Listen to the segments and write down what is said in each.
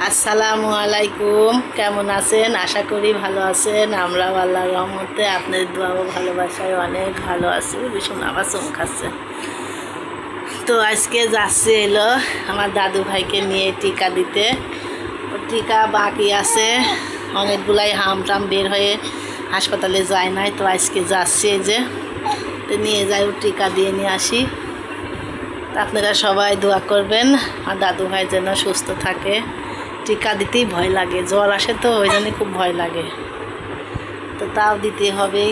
আসসালামু আলাইকুম। কেমন আছেন? আশা করি ভালো আছেন। আমরাও আল্লাহর রহমতে আপনাদের দোয়া ও ভালোবাসায় অনেক ভালো আছি। ভীষণ আবার চুম খাচ্ছে। তো আজকে যাচ্ছে এলো আমার দাদু ভাইকে নিয়ে টিকা দিতে। টিকা বাকি আছে, অনেকগুলাই হামটাম বের হয়ে হাসপাতালে যায় নাই। তো আজকে যাচ্ছে যে নিয়ে যাই, টিকা দিয়ে নিয়ে আসি। আপনারা সবাই দোয়া করবেন আর দাদু ভাই যেন সুস্থ থাকে। টিকা দিতেই ভয় লাগে, জ্বর আসে তো ওই জন্য খুব ভয় লাগে, তো তাও দিতে হবে।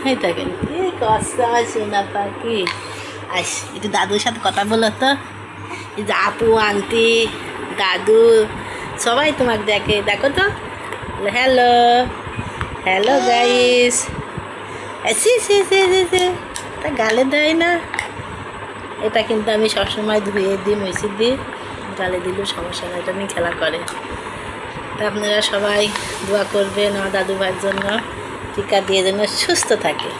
এই দেখেন কি কষ্ট হয় শোনা পাখি। আস একটু দাদুর সাথে কথা বলো তো। এই যে আপু আন্টি দাদু সবাই তোমাকে দেখে, দেখো তো। Hello hello guys. তা গালে দেয় না, এটা কিন্তু আমি সবসময় ধুয়ে দিই, মুছে দিই, গালে দিলেও সমস্যা না, এটা নিয়ে খেলা করে। তা আপনারা সবাই দোয়া করবেন আমার দাদু ভাইয়ের জন্য, টিকা দিয়ে যেন সুস্থ থাকে।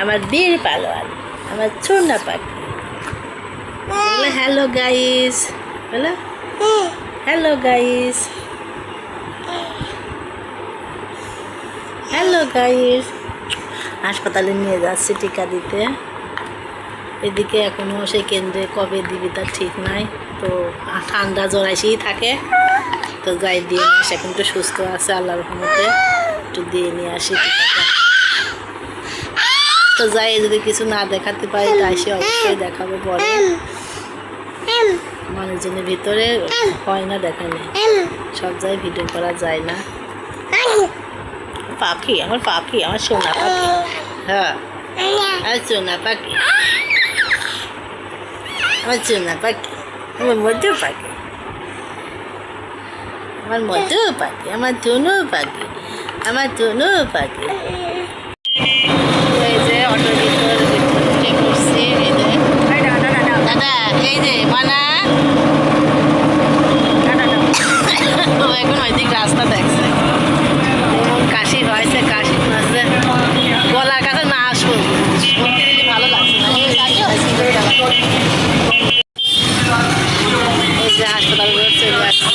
আমার বীর পালোয়ান, আমার চূর্ণা পাখি। বলে হ্যালো গাইস, বলো হ্যালো গাইস, হ্যালো গাইস। হাসপাতালে নিয়ে যাচ্ছি টিকা দিতে। এদিকে এখনও সেই কেন্দ্রে কবে দিবি তার ঠিক নাই। তো ঠান্ডা জ্বর এসেই থাকে, তো যাই দিয়ে নিয়ে আসি। এখন একটু সুস্থ আছে আল্লাহর রহমতে, একটু দিয়ে নিয়ে আসি টিকাটা। তো যাই, যদি কিছু না দেখাতে পারি তাই সে অবশ্যই দেখাবো পরে। মানুষজনের ভিতরে হয় না দেখানো, সব জায়গায় ভিডিও করা যায় না। পাখি, আমার পাখি, আমার সোনা পাখি। হ্যাঁ আর সোনা পাখি, আমার সোনা পাখি, আমার মধু পাখি, আমার মধু পাখি, আমার ধনু পাখি, আমার ধনু পাখি। এই যে অটোর ভিতরে করছি, এই যে দাদা, এই যে মানা এখন ওইদিক রাস্তা দেখছে, কাশি হয়েছে, কাশি মাঝে গলার কাছে না আসবো, ভালো লাগছে না। এই যে হাসপাতাল চলে আসছে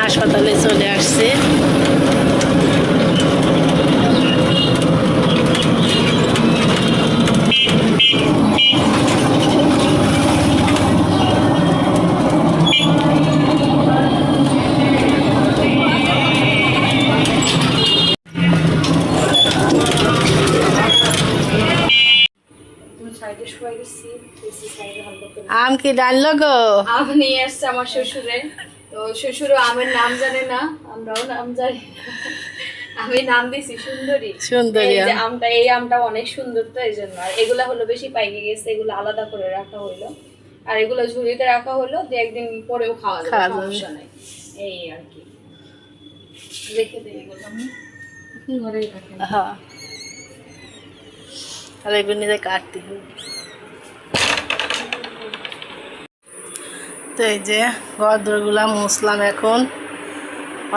হাসপাতালে চলে আসছে। আম কি ডাললো গো? আম নিয়ে আসছে আমার শ্বশুরে, তো শ্বশুরও আমের নাম জানে না, আমরাও নাম জানি। আমি নাম দিছি সুন্দরী। সুন্দরী এই যে আমটা, এই আমটা অনেক সুন্দর, তো এই জন্য। আর এগুলা হলো বেশি পাইকে গেছে, এগুলো আলাদা করে রাখা হইলো, আর এগুলো ঝুড়িতে রাখা হলো, যে একদিন পরেও খাওয়া যাবে, সমস্যা নাই। এই আর কি রেখে দেই এগুলো ঘরেই রাখেন। হ্যাঁ, আর এগুলো নিজে কাটতে হবে। তো এই যে ঘরদোরগুলা মুছলাম, এখন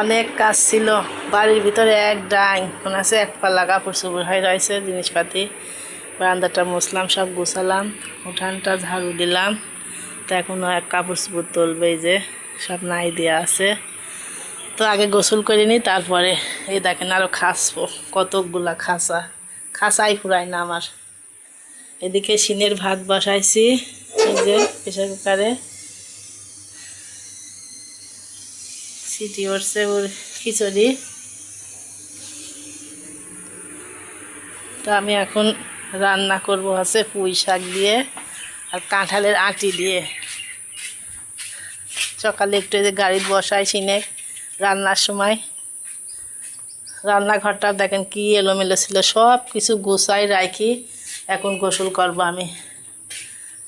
অনেক কাজ ছিল বাড়ির ভিতরে, এক ডাং মনে আছে, এক পাল্লা কাপড় চোপড় হয়ে রয়েছে, জিনিসপাতি। বারান্দাটা মুছলাম, সব গুছালাম, উঠানটা ঝাড়ু দিলাম। তো এখনও এক কাপড় চোপড় তুলবে, এই যে সব নাই দেওয়া আছে। তো আগে গোসল করে নিই, তারপরে এই দেখেন আরও খাসবো, কতকগুলা খাসাই ফুরায় না আমার। এদিকে সিনের ভাত বসাইছি, এই যে প্রেসার কুকারে। সিটি উঠছে ওর খিচুড়ি। তো আমি এখন রান্না করব হচ্ছে পুঁই শাক দিয়ে আর কাঁঠালের আঁটি দিয়ে। সকালে একটু যে গাড়ির বসাই সিনে রান্নার সময়, রান্নাঘরটা দেখেন কি এলোমেলো ছিল, সব কিছু গুছাই রাখি। এখন গোসল করব আমি।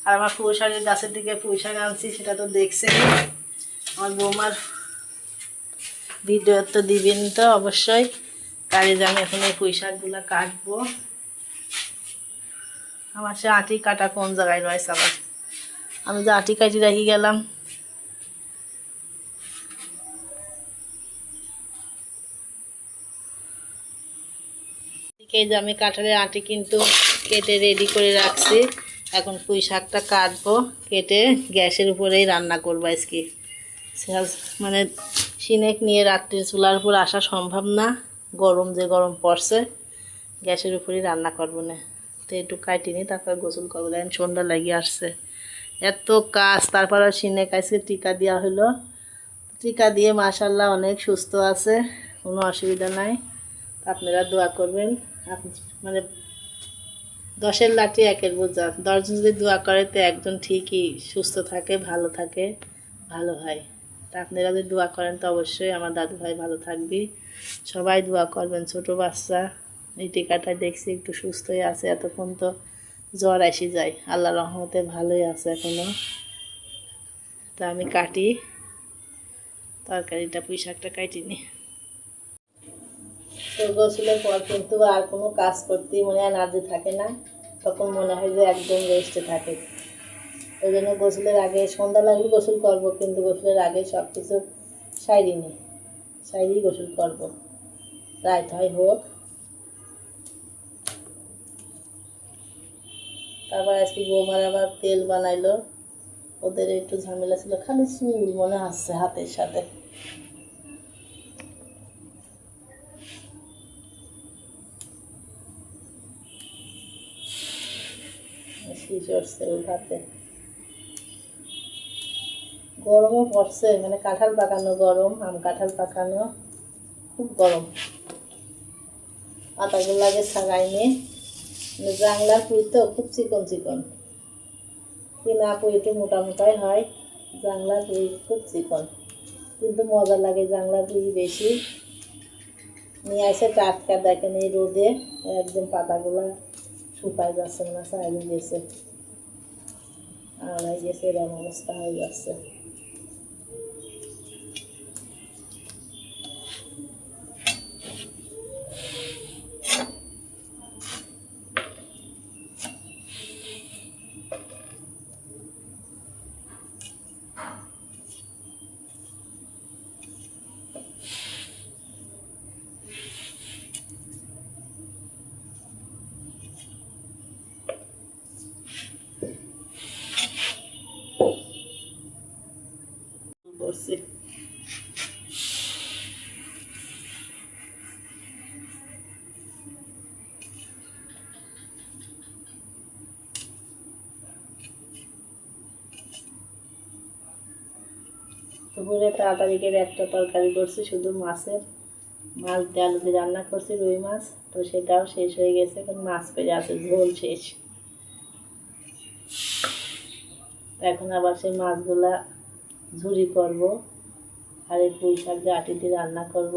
আর আমার পুঁই শাকের গাছের দিকে পুঁই শাক আনছি, সেটা তো দেখছেন। আমার বৌমার ভিডিও তো দিবেন তো অবশ্যই। তাই আমি এখন এই পুঁই শাকগুলো কাটবো। আমার সে আঁটি কাটা কোন জায়গায় রয়েছে, আবার আমি যে আঁটি কাটি রাখি গেলাম। এই যে আমি কাঁঠালের আঁটি কিন্তু কেটে রেডি করে রাখছি। এখন পুঁই শাকটা কাটবো, কেটে গ্যাসের উপরেই রান্না করবো আজকে। মানে সিনেক নিয়ে রাত্রে চুলার উপর আসা সম্ভব না, গরম যে গরম পড়ছে, গ্যাসের উপরেই রান্না করবো না। তো একটু কাটিনি, তারপর গোসল করবো। দেখেন সন্ধ্যা লাগিয়ে আসছে, এত কাজ। তারপর সিনেক আজকে টিকা দেওয়া হলো, টিকা দিয়ে মাশাআল্লাহ অনেক সুস্থ আছে, কোনো অসুবিধা নাই। আপনারা দোয়া করবেন। মানে 10-এর লাঠি 1-এর বোঝা, 10 জন যদি দোয়া করে তো একজন ঠিকই সুস্থ থাকে, ভালো থাকে, ভালো হয়। তা আপনারা যদি দোয়া করেন তো অবশ্যই আমার দাদু ভাই ভালো থাকবি। সবাই দোয়া করবেন। ছোট বাচ্চা এই টিকাটায় দেখছি একটু সুস্থই আছে, এতক্ষণ তো জ্বর এসে যায়। আল্লাহ রহমতে ভালোই আছে এখনও। তা আমি কাটি তরকারিটা, পুঁই শাকটা কাটিনি। তো গোসলের পর কিন্তু আর কোনো কাজ করতেই মনে হয় এনার্জি থাকে না, তখন মনে হয় যে একদম রেস্টে থাকে। ওই জন্য গোসলের আগে, সন্ধ্যা লাগলে গোসল করবো, কিন্তু গোসলের আগে সব কিছু সাইডেই গোসল করবো, রাত হয় হোক। তারপর আজকে বৌমার আবার তেল বানাইলো, ওদের একটু ঝামেলা ছিল, খালি চুল মনে আসছে হাতের সাথে। ভাতে গরমও পড়ছে, মানে কাঁঠাল পাকানো গরম, আম কাঁঠাল পাকানো খুব গরম। পাতাগুলো আগে ছাড়াইনি, জাংলার পুঁই তো খুব চিকন চিকন, কিনা পুঁই একটু মোটা মোটাই হয়, জাংলার পুঁই খুব চিকন, কিন্তু মজা লাগে জাংলার পুঁই বেশি। নিয়ে আসে টাটকা, দেখেন এই রোদে একদম পাতাগুলো শুকাই যাচ্ছে না, সাইডে গেছে, আড়াই গেছে, এরকম অবস্থা হয়ে যাচ্ছে। করছি দুপুরে তাড়াতাড়ি করে একটা তরকারি করছি, শুধু মাছ দিয়ে আলু দিয়ে রান্না করছি, রুই মাছ, তো সেটাও শেষ হয়ে গেছে। এখন মাছ পেরে আছে, ঝোল শেষ। এখন আবার সেই মাছগুলা ঝুরি করব, আর এই পুঁই শাক দিয়ে আটি দিয়ে রান্না করব।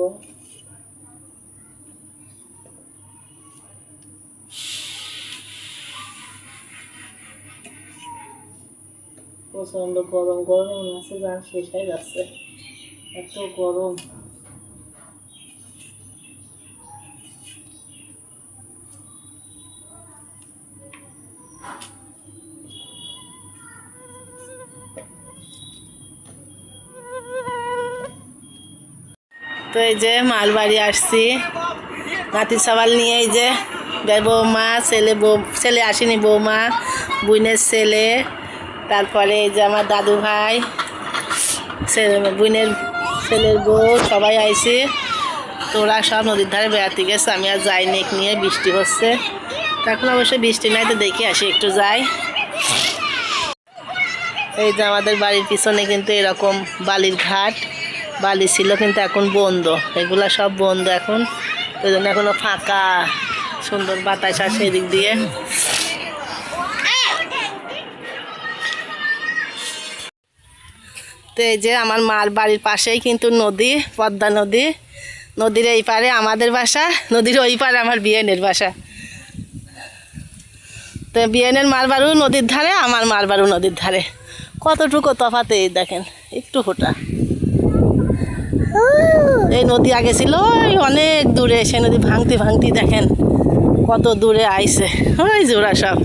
প্রচণ্ড গরম, গরমে মনে হচ্ছে যান শেষ হয়ে যাচ্ছে, এত গরম। তো এই যে মালবাড়ি আসছি নাতি সবাল নিয়ে, এই যে বৌমা, ছেলে আসেনি, বৌমা, বোনের ছেলে, তারপরে এই যে আমার দাদু ভাই, বোনের ছেলের বউ, সবাই আইছে। তো ওরা সব নদীর ধারে বেড়াতে গেছে, আমি আর যাইনি, নিয়ে বৃষ্টি হচ্ছে। এখন অবশ্যই বৃষ্টি নাই, তো দেখে আসি, একটু যাই। এই যে আমাদের বাড়ির পিছনে কিন্তু এরকম বালির ঘাট, বালি ছিল কিন্তু এখন বন্ধ, এগুলা সব বন্ধ এখন, ওই জন্য এখনো ফাঁকা, সুন্দর বাতাস আসে এদিক দিয়ে। তো এই যে আমার মার বাড়ির পাশেই কিন্তু নদী, পদ্মা নদী, নদীর এই পারে আমাদের বাসা, নদীর ওই পারে আমার বিয়েনের বাসা। তো বিয়েনের মার বাড়ু নদীর ধারে, আমার মার বাড়ু নদীর ধারে, কতটুকু তফাতে এই দেখেন একটু ফোটা। এই নদী আগে ছিল ওই অনেক দূরে, সে নদী ভাঙতে ভাঙতে দেখেন কত দূরে আইছে, ওই জোড়া সব।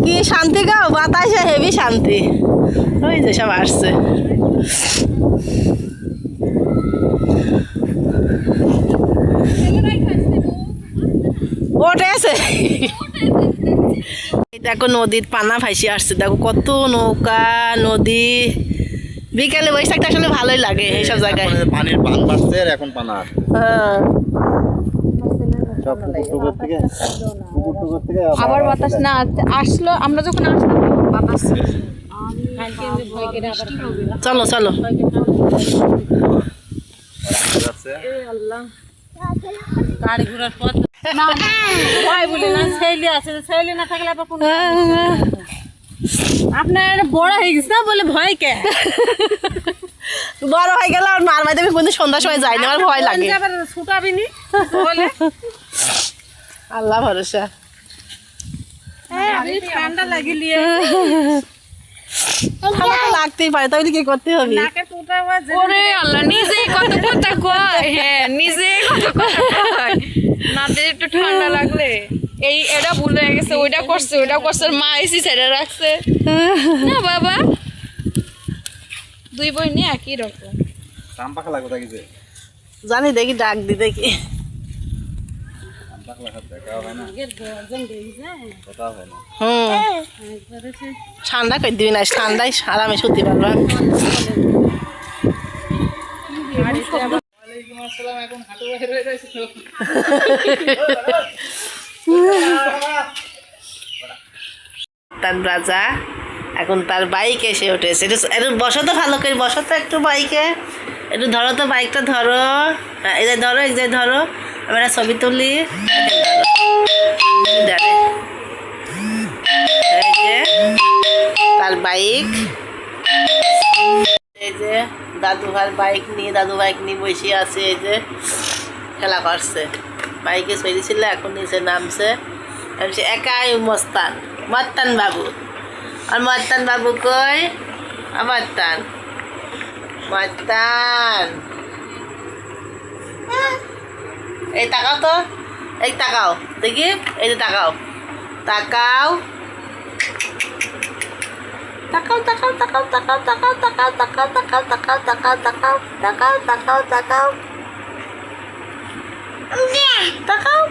কি শান্তি গাও, বাতাসে হেভি শান্তি, ওই যে সব আসছে। ওঠেছে দেখো নদীর পানা ভাসি আসছে, দেখো কত নৌকা, নদী। বিকেলে বসে থাকতে আসলে ভালোই লাগে এইসব জায়গায়। পানির পান বাড়ছে আর এখন পানা আসছে। হ্যাঁ সব পুকুর থেকে আবার বাতাস না আসলো, আমরা যখন আসলাম বাতাস ছিল। চলো চলো। গাড়ি ঘোড়ার পথ না ভয় বলে না, ছেলে আছে, ছেলে না থাকলে আবার কোন আপনার বড় হয়ে গেছে না বলে ভয় কে? বড় হয়ে গেল আর মার বাড়িতে আমি কোনদিন সন্ধ্যার সময় যাই না, আমার ভয় লাগে। ছুটাবি নি বলে আল্লাহ ভরসা। ঠান্ডা লাগিলিয়ে লাগতেই পারে, তাহলে কি করতে হবে? ওরে আল্লাহ, নিজেই কত কথা কয়। হ্যাঁ নিজেই কত কথা কয়, নাতে একটু ঠান্ডা লাগলে এই এটা ভুল হয়ে গেছে, ওইটা করছে ওইটা করছে, মা এসি ছেড়ে রাখছে না বাবা। দুই বই নিয়ে একই রকম কাম পাখা লাগবে তাকিছে জানি, দেখি ডাক দি দেখি। কাম পাখা লাগা দেখাও হয় না, কথাও হয় না। ঠান্ডা করে দিবি না, ঠান্ডায় আরামে শুতে পারবা। তার রাজা এখন তার বাইক এসে উঠেছে, একটু বসো তো, ভালো করে বসো তো একটু বাইকে, একটু ধরো তো বাইকটা ধরো, এই যে ধরো, এই যে ধরো, আমি একটা ছবি তুলি। এই যে তার বাইক, এই যে দাদু বাইক নিয়ে বসে আছে, এই যে খেলা করছে, বাইকে চড়েছিল, এখন নিচে নামছে, একাই মস্তান বাবু। আর মস্তান বাবু কই? মস্তান এই তাকাও তো, এই তাকাও দেখি, এই যে তাকাও তাকাও তাকাও তাকাও তাকাও তাকাও তাকাও তাকাও তাকাও তাকাও তাকাও তাকাও তাকাও তাকাও তাকাও তাকাও তাকাও